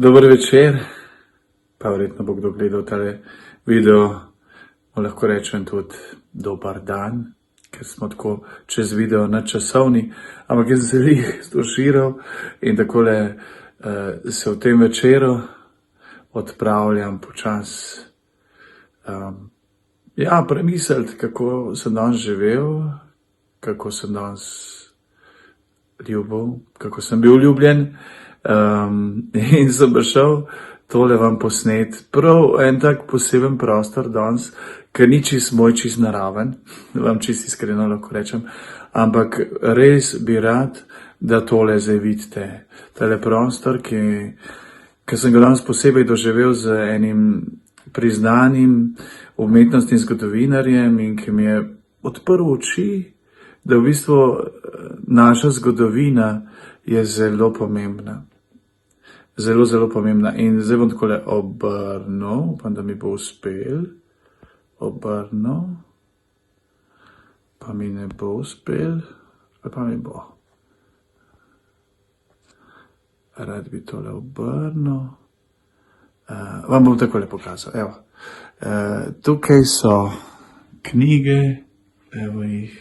Dober večer, pa verjetno bo kdo gledal tale video, lahko rečem tudi dober dan, ker smo tako čez video nadčasovni, ampak jaz sem se to širal in takole se v tem večeru odpravljam počas premisliti, kako sem danes živel, kako sem danes ljubil, kako sem bil ljubljen. In sem prišel tole vam posnet prav en tak poseben prostor danes, ker ni čist moj, čist naraven, vam čist iskreno lahko rečem, ampak res bi rad, da tole zdaj vidite. Tale prostor, ki sem ga danes posebej doživel z enim priznanim umetnostnim zgodovinarjem in ki mi je odprl oči, da v bistvu naša zgodovina je zelo pomembna. Zelo, zelo pomembna. In zdaj bom takole obrnil, upam, da mi bo uspel. Obrnil. Pa mi ne bo uspel. Pa mi bo. Rad bi tole obrnil. Vam bom takole pokazal. Evo. Tukaj so knjige. Evo jih.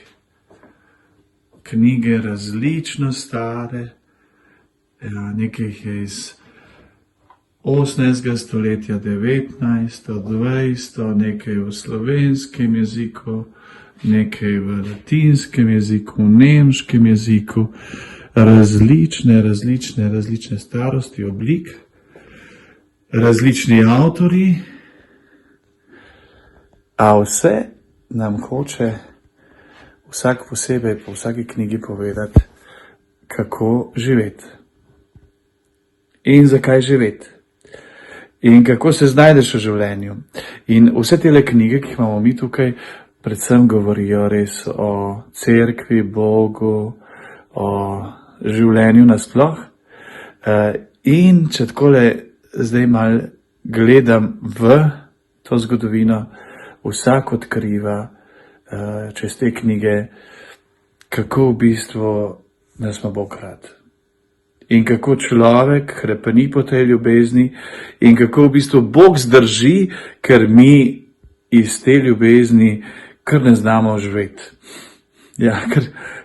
Knjige različno stare. Nekaj je iz 18. stoletja, 19., 20., nekaj v slovenskem jeziku, nekaj v latinskem jeziku, v nemškem jeziku, različne starosti, oblik, različni avtorji, a vse nam hoče vsak posebej po vsaki knjigi povedati, kako živeti. In zakaj živeti. In kako se znajdeš v življenju. In vse tele knjige, ki jih imamo mi tukaj, predvsem govorijo res o cerkvi, Bogu, o življenju nasploh. In če takole zdaj mal gledam v to zgodovino, vsak odkriva čez te knjige, kako v bistvu nas ima Bog rad. In kako človek hrepeni po tej ljubezni in kako v bistvu Bog zdrži, ker mi iz te ljubezni kar ne znamo živeti. Ja,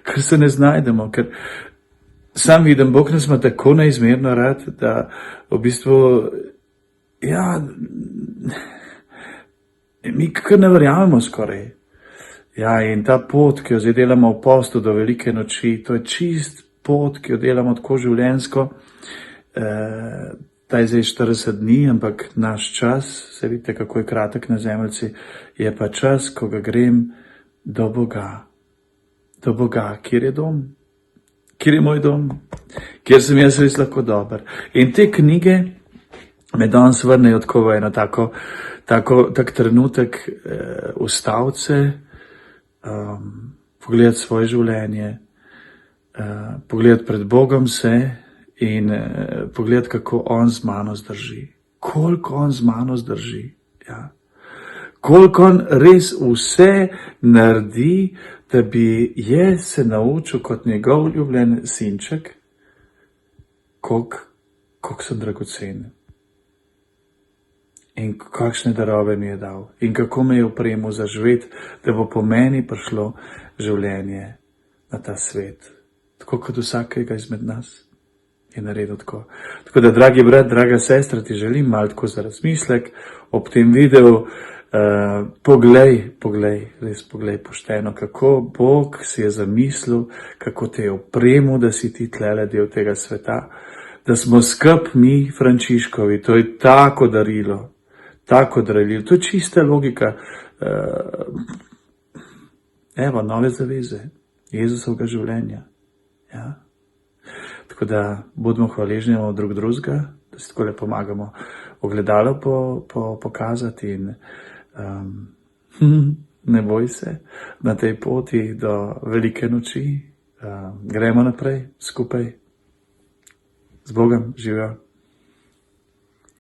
ker se ne znajdemo, ker sam vidim, Bog nas ima tako neizmerno rad, da v bistvu, mi kar ne verjamemo skoraj. Ja, in ta pot, ki jo zdaj delamo v postu do velike noči, to je čist pot, ki jo delamo tako življenjsko. Ta je zdaj 40 dni, ampak naš čas, se vidite, kako je kratek na zemljici, je pa čas, ko ga grem do Boga. Do Boga, kjer je dom? Kjer je moj dom? Kjer sem jaz res lahko dober. In te knjige me danes vrnejo tako v eno tak trenutek ustavce, pogledati svoje življenje, pogledati pred Bogom se in pogledati, kako On z mano zdrži. Koliko On z mano zdrži. Ja. Koliko On res vse naredi, da bi jaz se naučil kot njegov ljubljen sinček, koliko sem dragocen. In kakšne darove mi je dal. In kako me je opremil za živeti, da bo po meni prišlo življenje na ta svet. Tako kot vsakega izmed nas je naredil tako. Tako da, dragi brat, draga sestra, ti želim malo tako za razmislek ob tem videu. Res poglej pošteno, kako Bog si je zamislil, kako te je opremil, da si ti tlele del tega sveta, da smo skup mi Frančiškovi, to je tako darilo. To je čista logika nove zaveze, Jezusovega življenja. Ja. Tako da bodimo hvaležni drug drugega, da si tako le pomagamo ogledalo pokazati in ne boj se na tej poti do velike noči. Gremo naprej skupaj. Z Bogom, živijo.